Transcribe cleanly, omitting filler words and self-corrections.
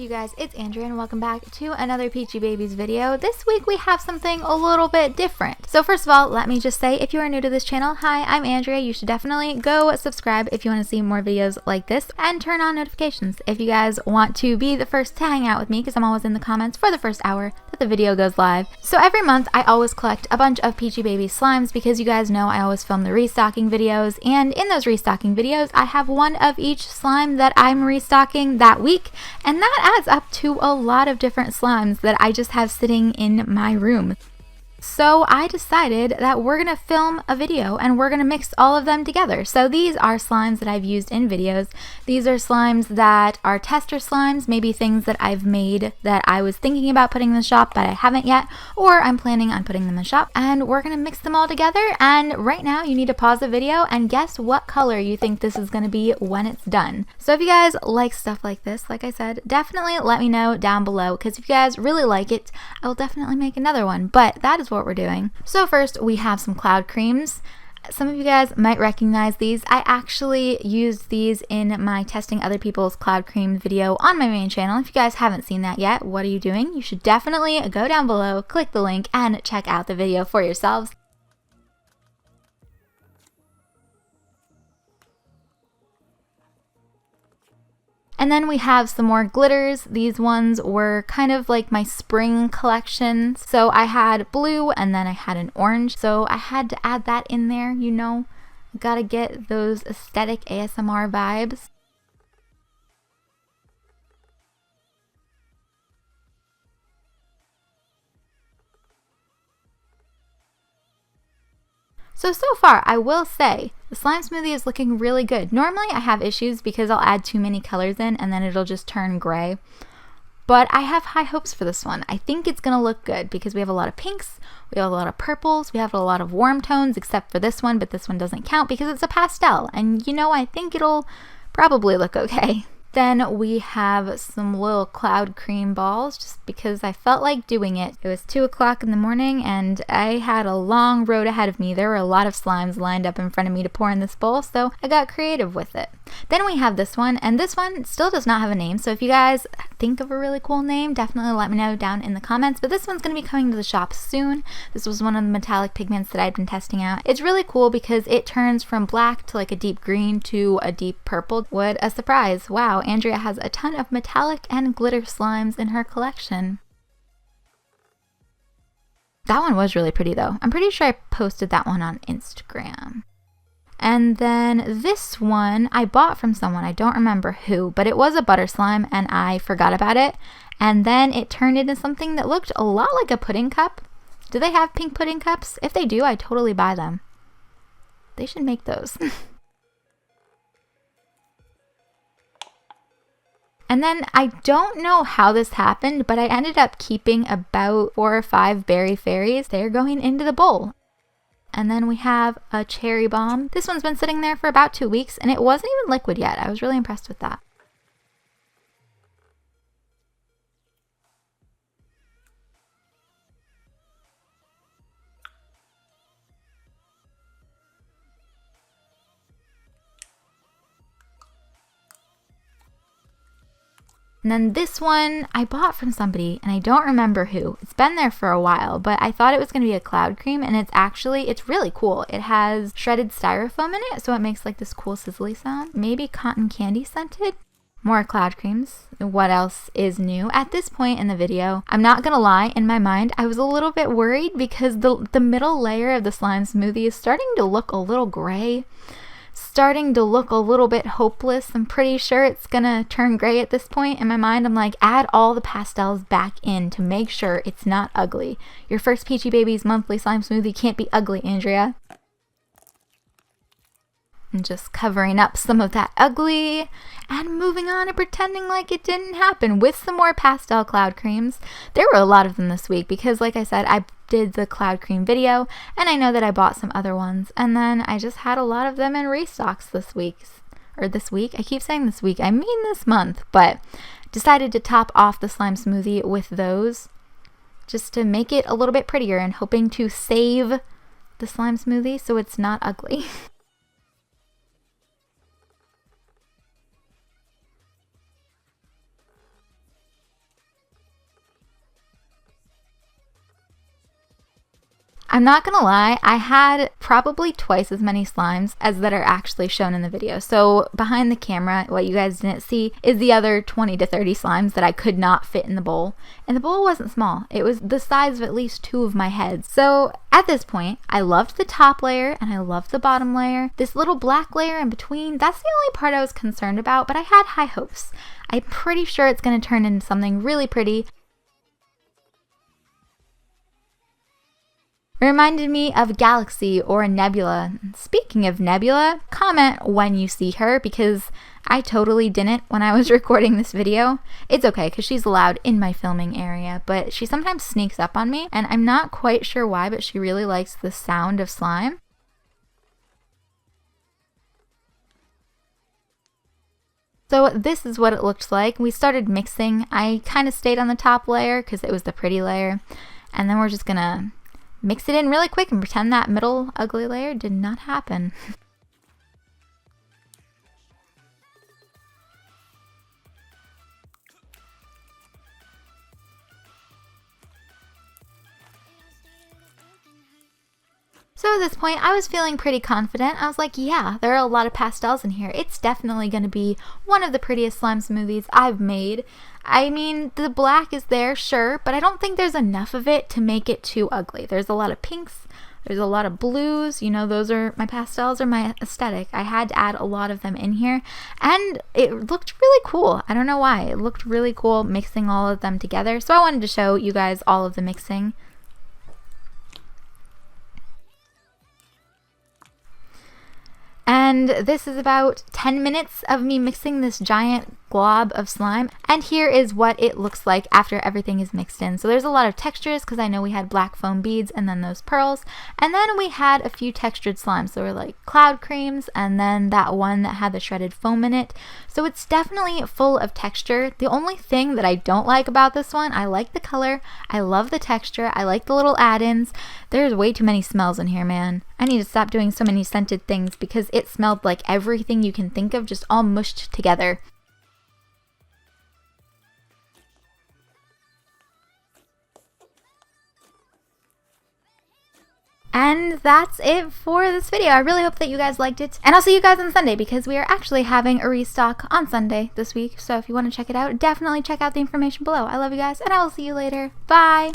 you guys? It's Andrea and welcome back to another Peachy Babies video. This week we have something a little bit different. So first of all, let me just say, if you are new to this channel, hi, I'm Andrea. You should definitely go subscribe if you want to see more videos like this and turn on notifications if you guys want to be the first to hang out with me, because I'm always in the comments for the first hour that the video goes live. So every month I always collect a bunch of Peachy Babies slimes because you guys know I always film the restocking videos, and in those restocking videos I have one of each slime that I'm restocking that week, and that adds up to a lot of different slimes that I just have sitting in my room. So I decided that we're going to film a video and we're going to mix all of them together. So these are slimes that I've used in videos. These are slimes that are tester slimes, maybe things that I've made that I was thinking about putting in the shop but I haven't yet, or I'm planning on putting them in the shop. And we're going to mix them all together, and right now you need to pause the video and guess what color you think this is going to be when it's done. So if you guys like stuff like this, like I said, definitely let me know down below, because if you guys really like it, I will definitely make another one. But that is what we're doing. So first we have some cloud creams. Some of you guys might recognize these. I actually used these in my testing other people's cloud cream video on my main channel. If you guys haven't seen that yet, what are you doing? You should definitely go down below, click the link, and check out the video for yourselves. And then we have some more glitters. These ones were kind of like my spring collection. So I had blue and then I had an orange. So I had to add that in there, you know. Gotta get those aesthetic ASMR vibes. So far, I will say, the slime smoothie is looking really good. Normally I have issues because I'll add too many colors in and then it'll just turn gray. But I have high hopes for this one. I think it's going to look good because we have a lot of pinks, we have a lot of purples, we have a lot of warm tones except for this one, but this one doesn't count because it's a pastel. And you know, I think it'll probably look okay. Then we have some little cloud cream balls just because I felt like doing it. It was 2 o'clock in the morning and I had a long road ahead of me. There were a lot of slimes lined up in front of me to pour in this bowl, so I got creative with it. Then we have this one, and this one still does not have a name, so if you guys think of a really cool name, definitely let me know down in the comments. But this one's going to be coming to the shop soon. This was one of the metallic pigments that I'd been testing out. It's really cool because it turns from black to like a deep green to a deep purple. What a surprise. Wow, Andrea has a ton of metallic and glitter slimes in her collection. That one was really pretty though. I'm pretty sure I posted that one on Instagram. And then this one I bought from someone, I don't remember who, but it was a butter slime and I forgot about it. And then it turned into something that looked a lot like a pudding cup. Do they have pink pudding cups? If they do, I totally buy them. They should make those. And then I don't know how this happened, but I ended up keeping about 4 or 5 berry fairies. They're going into the bowl. And then we have a cherry bomb. This one's been sitting there for about 2 weeks and it wasn't even liquid yet. I was really impressed with that. And then this one I bought from somebody and I don't remember who. It's been there for a while, but I thought it was going to be a cloud cream, and it's really cool. It has shredded styrofoam in it, so it makes like this cool sizzly sound. Maybe cotton candy scented. More cloud creams. What else is new? At this point in the video, I'm not gonna lie, in my mind I was a little bit worried because the middle layer of the slime smoothie is starting to look a little gray. Starting to look a little bit hopeless. I'm pretty sure it's gonna turn gray at this point. In my mind, I'm like, add all the pastels back in to make sure it's not ugly. Your first Peachy Babies monthly slime smoothie can't be ugly, Andrea. And just covering up some of that ugly and moving on and pretending like it didn't happen with some more pastel cloud creams. There were a lot of them this week because, like I said, I did the cloud cream video and I know that I bought some other ones, and then I just had a lot of them in restocks this week. Or this week? I keep saying this week, I mean this month, but decided to top off the slime smoothie with those just to make it a little bit prettier and hoping to save the slime smoothie so it's not ugly. I'm not gonna lie, I had probably twice as many slimes as that are actually shown in the video. So behind the camera, what you guys didn't see is the other 20 to 30 slimes that I could not fit in the bowl. And the bowl wasn't small. It was the size of at least 2 of my heads. So at this point, I loved the top layer and I loved the bottom layer. This little black layer in between, that's the only part I was concerned about, but I had high hopes. I'm pretty sure it's gonna turn into something really pretty. It reminded me of Galaxy or a Nebula. Speaking of Nebula, comment when you see her because I totally didn't when I was recording this video. It's okay because she's allowed in my filming area, but she sometimes sneaks up on me and I'm not quite sure why, but she really likes the sound of slime. So this is what it looked like. We started mixing. I kind of stayed on the top layer because it was the pretty layer, and then we're just gonna mix it in really quick and pretend that middle ugly layer did not happen. So at this point, I was feeling pretty confident. I was like, yeah, there are a lot of pastels in here. It's definitely going to be one of the prettiest slime smoothies I've made. I mean, the black is there, sure, but I don't think there's enough of it to make it too ugly. There's a lot of pinks, there's a lot of blues, you know, those are my pastels or my aesthetic. I had to add a lot of them in here, and it looked really cool. I don't know why. It looked really cool mixing all of them together, so I wanted to show you guys all of the mixing. And this is about 10 minutes of me mixing this giant glob of slime, and here is what it looks like after everything is mixed in. So there's a lot of textures because I know we had black foam beads and then those pearls, and then we had a few textured slimes. So we're like cloud creams and then that one that had the shredded foam in it. So it's definitely full of texture. The only thing that I don't like about this one, I like the color, I love the texture, I like the little add-ins. There's way too many smells in here, man. I need to stop doing so many scented things because it smelled like everything you can think of just all mushed together. And that's it for this video. I really hope that you guys liked it. And I'll see you guys on Sunday because we are actually having a restock on Sunday this week. So if you want to check it out, definitely check out the information below. I love you guys and I will see you later. Bye!